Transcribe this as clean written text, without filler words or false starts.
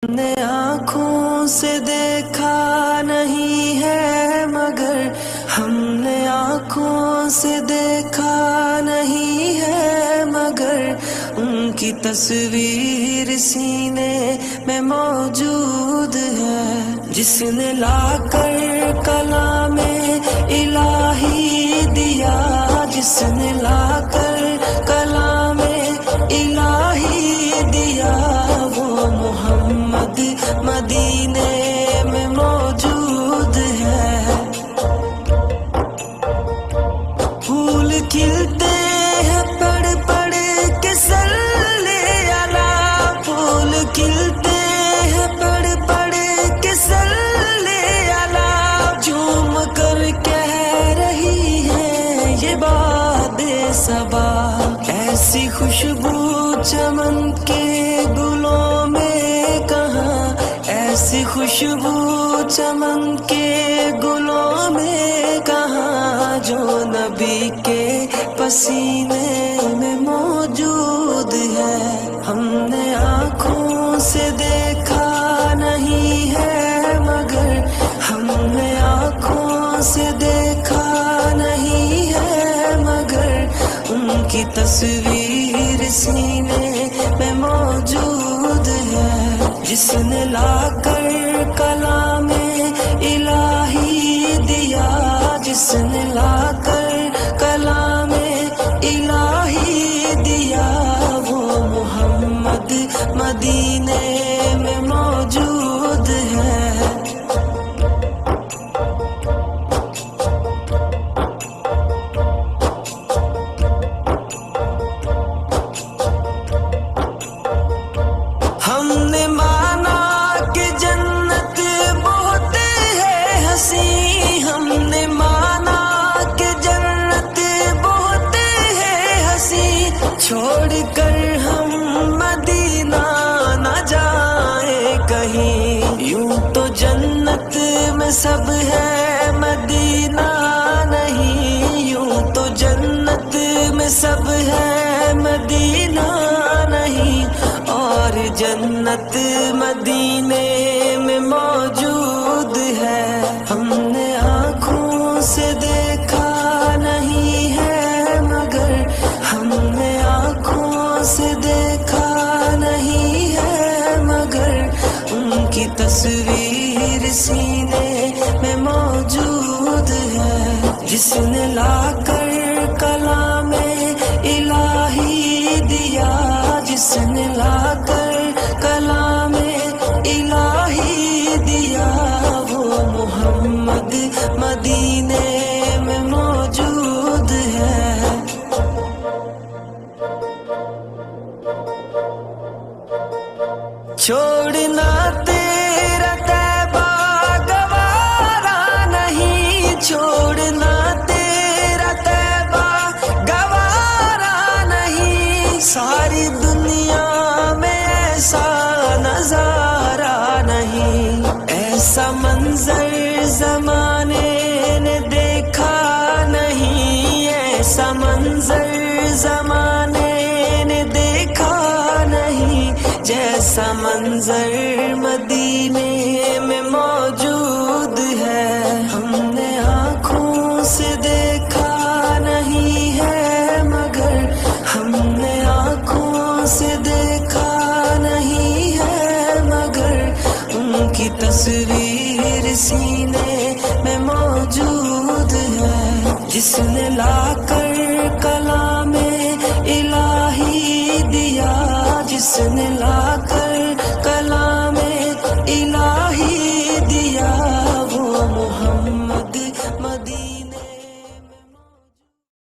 نے آنکھوں سے دیکھا نہیں ہے مگر ہم نے آنکھوں سے دیکھا نہیں ہے مگر ان کی تصویر سینے میں موجود ہے، جس نے لا کر کلام الہی دیا، جس نے لا کر کلام الہی دیا، وہ محمد مدینے میں موجود ہے۔ پھول کھلتے ہیں پڑھ پڑھ کے صلی علی، پھول کھلتے ہیں پڑھ پڑھ کے صلی علی، جھوم کر کہہ رہی ہے یہ باد صبا، ایسی خوشبو چمن کے گلوں میں کہاں، ایسی خوشبو چمن کے گلوں میں کہاں، جو نبی کے پسینے میں موجود ہے۔ ہم نے آنکھوں سے دیکھا نہیں ہے مگر ہم نے آنکھوں سے دیکھا نہیں ہے مگر ان کی تصویر سینے میں موجود ہے، جس نے لا کر کلام الہی دیا، جس نے لا کر کلام الہی دیا، وہ محمد مدینے میں موجود ہے۔ ہم نے مانا کہ جنت بہت ہے حسین، ہم نے مانا کہ جنت بہت ہے حسین، چھوڑ کر ہم مدینہ نہ جائیں کہیں، یوں تو جنت میں سب ہے مدینہ نہیں، یوں تو جنت میں سب ہے مدینہ نہیں، اور جنت مدینے میں موجود ہے۔ ہم نے آنکھوں سے دیکھا نہیں ہے مگر ہم نے آنکھوں سے دیکھا نہیں ہے مگر ان کی تصویر سینے میں موجود ہے، جس نے لا کر کلام الہی دیا، جس نے لا کر کلام الہی دیا، وہ محمد مدینے میں موجود ہے۔ چھوڑنا تیرا طیبہ گوارا نہیں، چھوڑنا تیرا طیبہ گوارا نہیں، ساری دنیا میں ایسا نظارہ نہیں، ایسا منظر زمانے نے دیکھا نہیں، ایسا منظر زمانے نے دیکھا نہیں، جیسا منظر مدینے میں موجود ہے۔ ہم نے آنکھوں سے دیکھا نہیں ہے مگر ہم نے آنکھوں سے دیکھا نہیں ہے مگر ان کی تصویر سینے میں موجود ہے، جس نے لا کر کلام الہی دیا، جس نے لا کر